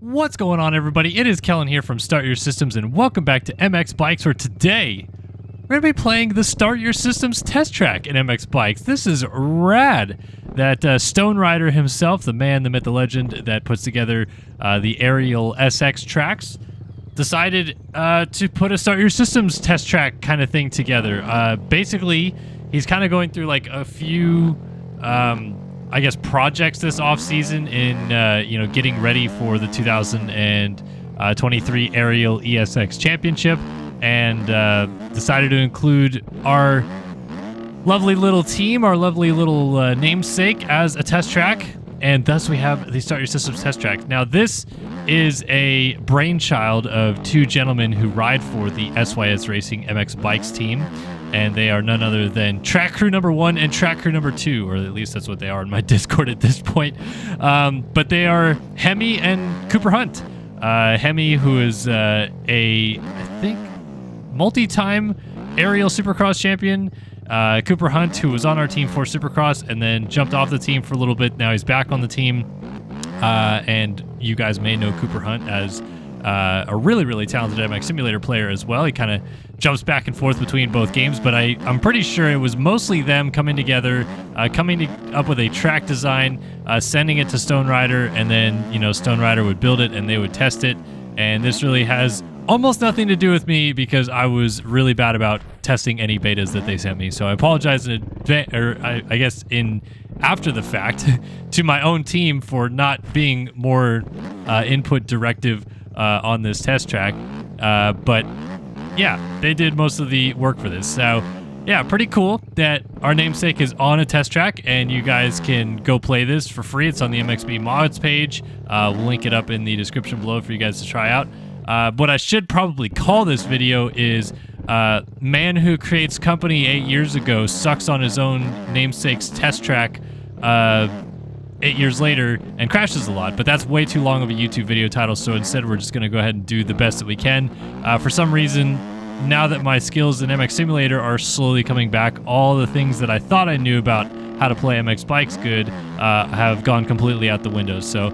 What's going on, everybody? It is Kellen here from Start Your Systems, and welcome back to MX Bikes, where today we're going to be playing the Start Your Systems test track in MX Bikes. This is rad that Stonerider himself, the man, the myth, the legend that puts together the Aerial ESX tracks, decided to put a Start Your Systems test track kind of thing together. Basically, he's kind of going through like a few I guess projects this offseason in getting ready for the 2023 Aerial ESX Championship, and decided to include our lovely little team, our lovely little namesake, as a test track, and thus we have the Start Your Systems test track. Now, this is a brainchild of two gentlemen who ride for the SYS Racing MX Bikes team, and they are none other than Track Crew number 1 and Track Crew number 2, or at least that's what they are in my Discord at this point. But they are Hemi and Cooper Hunt. Hemi, who is I think, multi-time aerial Supercross champion. Cooper Hunt, who was on our team for Supercross and then jumped off the team for a little bit. Now he's back on the team. And you guys may know Cooper Hunt as a really, really talented MX Simulator player as well. He kind of jumps back and forth between both games, but I'm pretty sure it was mostly them coming together, up with a track design, sending it to Stonerider, and then, Stonerider would build it and they would test it. And this really has almost nothing to do with me because I was really bad about testing any betas that they sent me. So I apologize in advance, or I guess after the fact, to my own team for not being more input directive on this test track. But yeah, they did most of the work for this. So yeah, pretty cool that our namesake is on a test track and you guys can go play this for free. It's on the MXB mods page. We'll link it up in the description below for you guys to try out. What I should probably call this video is man who creates company 8 years ago sucks on his own namesake's test track 8 years later and crashes a lot. But that's way too long of a YouTube video title, so instead we're just going to go ahead and do the best that we can. For some reason, now that my skills in MX Simulator are slowly coming back, all the things that I thought I knew about how to play MX Bikes good have gone completely out the window. So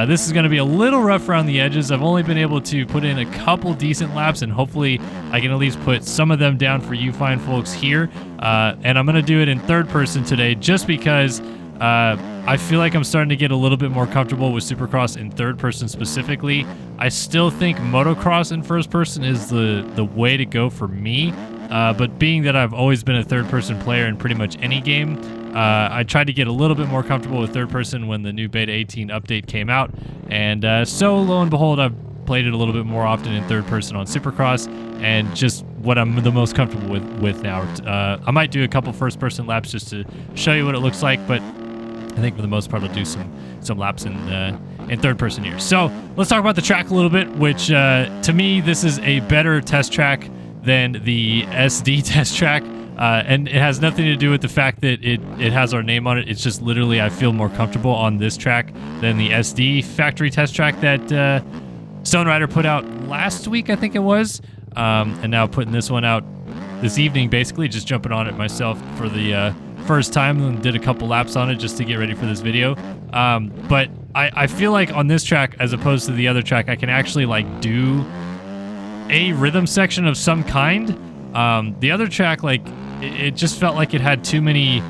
this is going to be a little rough around the edges. I've only been able to put in a couple decent laps, and hopefully I can at least put some of them down for you fine folks here. And I'm going to do it in third person today just because I feel like I'm starting to get a little bit more comfortable with Supercross in third person specifically. I still think motocross in first person is the way to go for me. But being that I've always been a third person player in pretty much any game, I tried to get a little bit more comfortable with third person when the new Beta 18 update came out. And so lo and behold, I've played it a little bit more often in third person on Supercross, and just what I'm the most comfortable with now. I might do a couple first person laps just to show you what it looks like, but I think for the most part I'll do some laps in third person here. So let's talk about the track a little bit, which to me this is a better test track than the SD test track, and it has nothing to do with the fact that it has our name on it. It's just literally I feel more comfortable on this track than the SD factory test track that Stonerider put out last week, I think it was, and now putting this one out this evening, basically just jumping on it myself for the first time and did a couple laps on it just to get ready for this video. But I feel like on this track, as opposed to the other track, I can actually like do a rhythm section of some kind. The other track, like it just felt like it had too many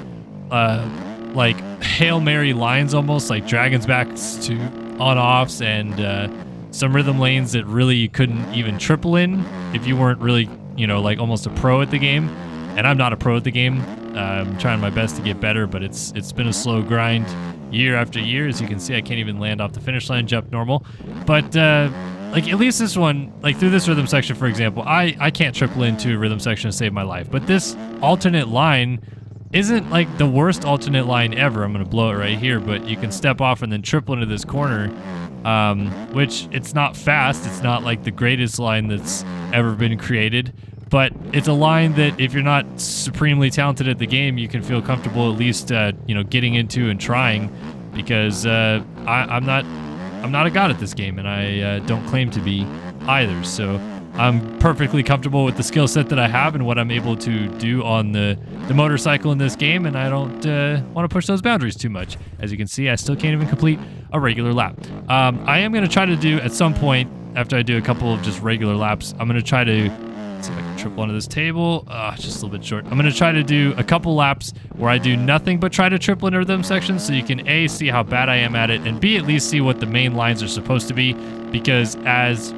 like Hail Mary lines, almost like dragons backs to on-offs, and some rhythm lanes that really you couldn't even triple in if you weren't really, like almost a pro at the game. And I'm not a pro at the game. I'm trying my best to get better, but it's been a slow grind year after year. As you can see, I can't even land off the finish line, jump normal. But like at least this one, like through this rhythm section, for example, I can't triple into a rhythm section to save my life. But this alternate line isn't like the worst alternate line ever. I'm going to blow it right here, but you can step off and then triple into this corner, which it's not fast. It's not like the greatest line that's ever been created. But it's a line that if you're not supremely talented at the game, you can feel comfortable at least, getting into and trying, because I'm not a god at this game, and I don't claim to be either. So I'm perfectly comfortable with the skill set that I have and what I'm able to do on the motorcycle in this game, and I don't want to push those boundaries too much. As you can see, I still can't even complete a regular lap. I am going to try to do, at some point, after I do a couple of just regular laps, I'm going to try to, let's see if I can triple onto this table. Just a little bit short. I'm going to try to do a couple laps where I do nothing but try to triple into them sections, so you can A, see how bad I am at it, and B, at least see what the main lines are supposed to be, because as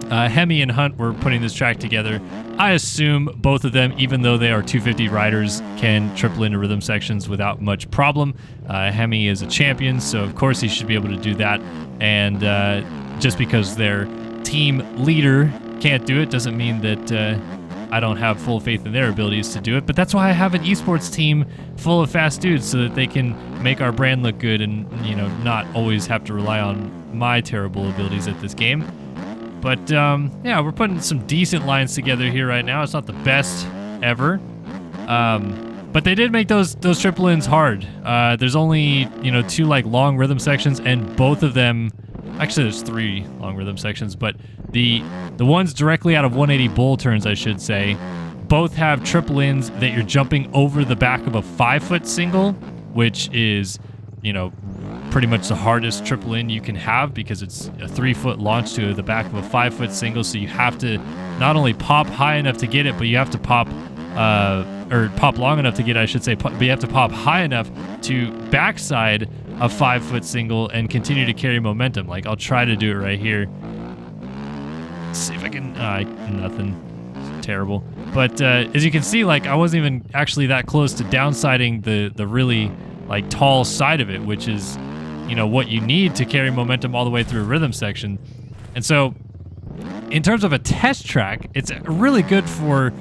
Hemi and Hunt were putting this track together, I assume both of them, even though they are 250 riders, can triple into rhythm sections without much problem. Hemi is a champion, so of course he should be able to do that, and just because their team leader can't do it doesn't mean that I don't have full faith in their abilities to do it. But that's why I have an esports team full of fast dudes, so that they can make our brand look good and, you know, not always have to rely on my terrible abilities at this game. But yeah, we're putting some decent lines together here right now. It's not the best ever, but they did make those triple ins hard. There's only, you know, 2 like long rhythm sections, and both of them, actually there's 3 long rhythm sections, but the ones directly out of 180 bull turns, I should say, both have triple ins that you're jumping over the back of a 5-foot single, which is, you know, pretty much the hardest triple in you can have, because it's a 3-foot launch to the back of a 5-foot single. So you have to not only pop high enough to get it, but you have to pop or pop long enough to get it, I should say, but you have to pop high enough to backside a 5-foot single and continue to carry momentum. Like, I'll try to do it right here. Let's see if I can, nothing. It's terrible. But as you can see, like, I wasn't even actually that close to downsiding the really like tall side of it, which is, you know, what you need to carry momentum all the way through a rhythm section. And so in terms of a test track, it's really good for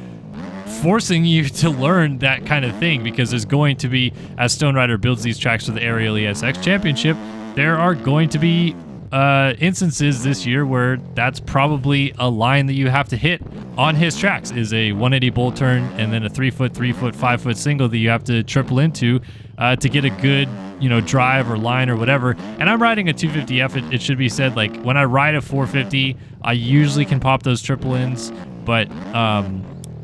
forcing you to learn that kind of thing, because there's going to be, as Stonerider builds these tracks for the Aerial ESX Championship, there are going to be instances this year where that's probably a line that you have to hit on his tracks, is a 180 bull turn and then a 3-foot, 3-foot, 5-foot single that you have to triple into to get a good, you know, drive or line or whatever. And I'm riding a 250F, it should be said. Like, when I ride a 450, I usually can pop those triple ins, but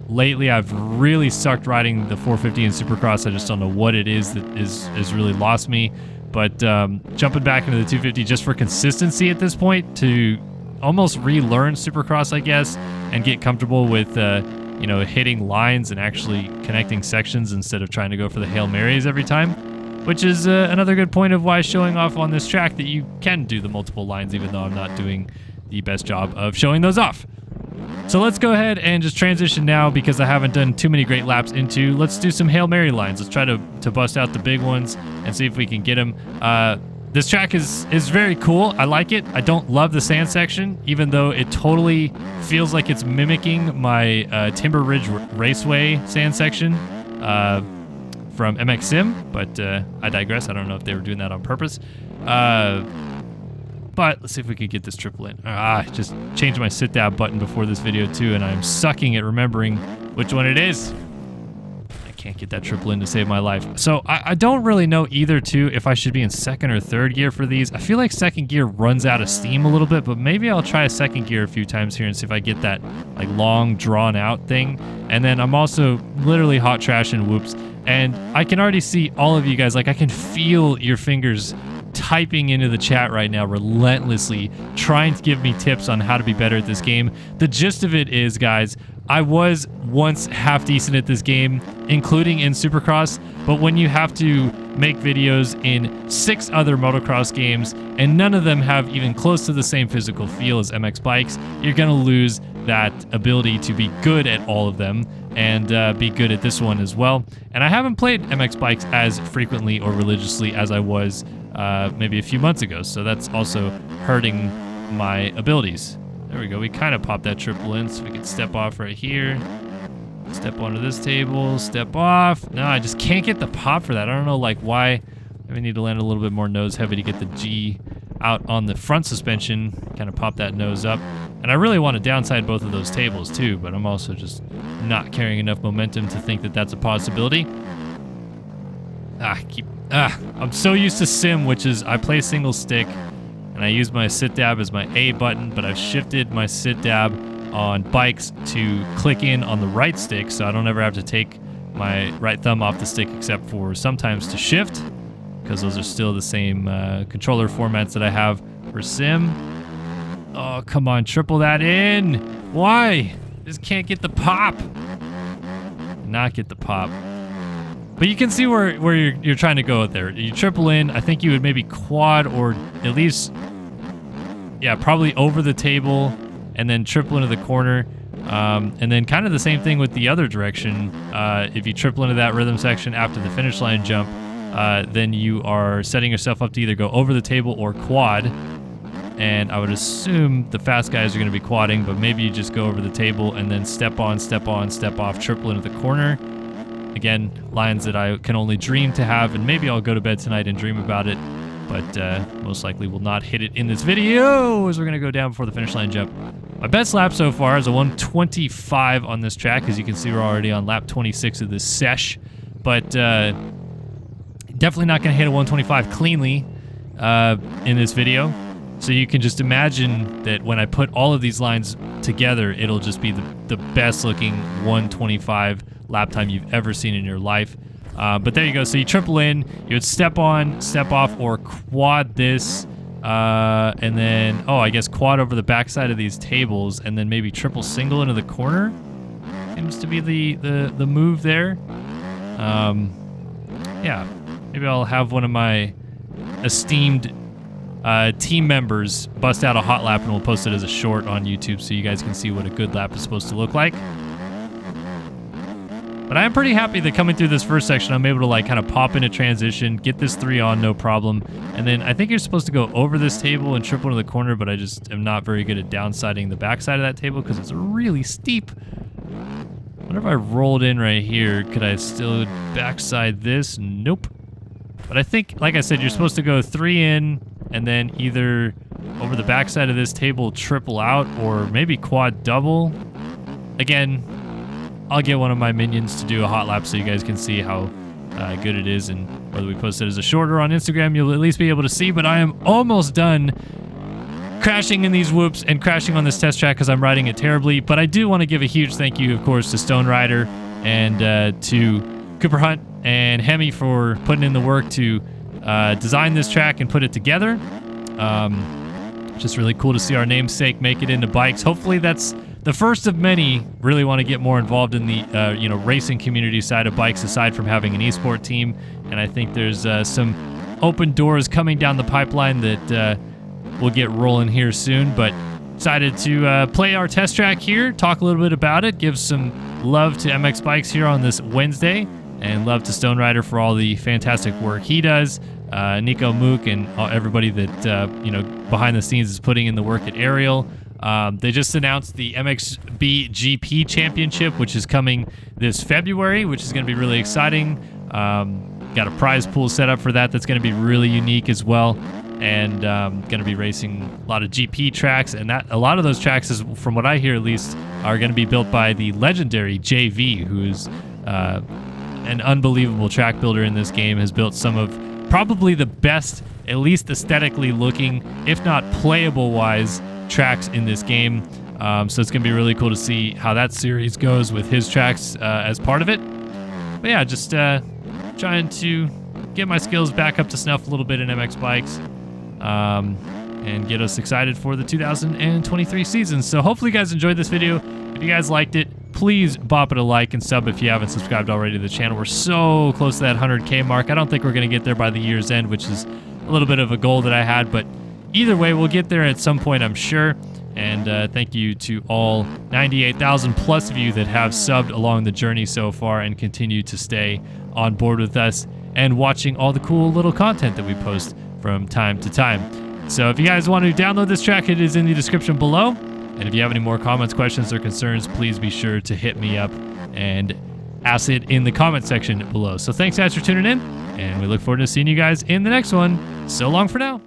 lately I've really sucked riding the 450 in Supercross. I just don't know what it is that is really lost me. But jumping back into the 250 just for consistency at this point, to almost relearn Supercross, I guess, and get comfortable with you know, hitting lines and actually connecting sections instead of trying to go for the Hail Marys every time, which is another good point of why showing off on this track that you can do the multiple lines, even though I'm not doing the best job of showing those off. So let's go ahead and just transition now, because I haven't done too many great laps into, let's do some Hail Mary lines. Let's try to bust out the big ones and see if we can get them. This track is very cool. I like it. I don't love the sand section, even though it totally feels like it's mimicking my Timber Ridge Raceway sand section from MX Sim, but I digress. I don't know if they were doing that on purpose. But let's see if we can get this triple in. I just changed my sit down button before this video too, and I'm sucking at remembering which one it is. I can't get that triple in to save my life. So I don't really know either too if I should be in second or third gear for these. I feel like second gear runs out of steam a little bit, but maybe I'll try a second gear a few times here and see if I get that like long drawn out thing. And then I'm also literally hot trashing whoops, and I can already see all of you guys, like I can feel your fingers typing into the chat right now relentlessly, trying to give me tips on how to be better at this game. The gist of it is, guys, I was once half decent at this game, including in Supercross, but when you have to make videos in 6 other motocross games and none of them have even close to the same physical feel as MX bikes, you're gonna lose that ability to be good at all of them and be good at this one as well. And I haven't played MX bikes as frequently or religiously as I was maybe a few months ago, so that's also hurting my abilities. There we go. We kind of popped that triple in, so we can step off right here. Step onto this table, step off. No, I just can't get the pop for that. I don't know like why. Maybe I need to land a little bit more nose heavy to get the G out on the front suspension, kind of pop that nose up. And I really want to downside both of those tables too, but I'm also just not carrying enough momentum to think that that's a possibility. I'm so used to sim, which is I play single stick and I use my sit dab as my A button, but I've shifted my sit dab on bikes to click in on the right stick, so I don't ever have to take my right thumb off the stick except for sometimes to shift, because those are still the same controller formats that I have for sim. Oh, come on, triple that in. Why? Just can't get the pop. Not get the pop. But you can see where you're trying to go with there. You triple in. I think you would maybe quad, or at least, yeah, probably over the table and then triple into the corner. And then kind of the same thing with the other direction. If you triple into that rhythm section after the finish line jump, then you are setting yourself up to either go over the table or quad. And I would assume the fast guys are going to be quadding, but maybe you just go over the table and then step on, step on, step off, triple into the corner. Again, lines that I can only dream to have, and maybe I'll go to bed tonight and dream about it, but most likely will not hit it in this video, as we're going to go down before the finish line jump. My best lap so far is a 1:25 on this track. As you can see, we're already on lap 26 of this sesh, but definitely not going to hit a 1:25 cleanly in this video. So you can just imagine that when I put all of these lines together, it'll just be the best looking 1:25 lap time you've ever seen in your life. But there you go. So you triple in, you would step on, step off, or quad this, and then, I guess quad over the backside of these tables, and then maybe triple single into the corner. Seems to be the move there. Yeah, maybe I'll have one of my esteemed team members bust out a hot lap, and we'll post it as a short on YouTube so you guys can see what a good lap is supposed to look like. But I am pretty happy that coming through this first section, I'm able to like kind of pop into transition, get this 3 on, no problem. And then I think you're supposed to go over this table and triple into the corner, but I just am not very good at downsiding the backside of that table because it's really steep. What if I rolled in right here? Could I still backside this? Nope. But I think, like I said, you're supposed to go 3 in and then either over the backside of this table triple out, or maybe quad double. Again, I'll get one of my minions to do a hot lap so you guys can see how good it is, and whether we post it as a shorter on Instagram, you'll at least be able to see. But I am almost done crashing in these whoops and crashing on this test track because I'm riding it terribly. But I do want to give a huge thank you, of course, to Stonerider and to Cooper Hunt and Hemi for putting in the work to design this track and put it together. Just really cool to see our namesake make it into bikes. Hopefully that's the first of many. Really want to get more involved in the racing community side of bikes, aside from having an esport team. And I think there's some open doors coming down the pipeline that we'll get rolling here soon. But excited to play our test track here, talk a little bit about it, give some love to MX Bikes here on this Wednesday, and love to Stonerider for all the fantastic work he does. Nico Mook and everybody that behind the scenes is putting in the work at Aerial. They just announced the MXB GP Championship, which is coming this February, which is going to be really exciting. Got a prize pool set up for that that's going to be really unique as well, and going to be racing a lot of GP tracks, and a lot of those tracks, is, from what I hear at least, are going to be built by the legendary JV, who is an unbelievable track builder in this game, has built some of probably the best, at least aesthetically looking, if not playable wise, tracks in this game. So it's gonna be really cool to see how that series goes with his tracks as part of it. But yeah, just trying to get my skills back up to snuff a little bit in MX Bikes, and get us excited for the 2023 season. So hopefully you guys enjoyed this video. If you guys liked it, please bop it a like and sub if you haven't subscribed already to the channel. We're so close to that 100K mark. I don't think we're going to get there by the year's end, which is a little bit of a goal that I had, but either way, we'll get there at some point, I'm sure. And thank you to all 98,000 plus of you that have subbed along the journey so far and continue to stay on board with us and watching all the cool little content that we post from time to time. So if you guys want to download this track, it is in the description below. And if you have any more comments, questions, or concerns, please be sure to hit me up and ask it in the comment section below. So thanks guys for tuning in, and we look forward to seeing you guys in the next one. So long for now.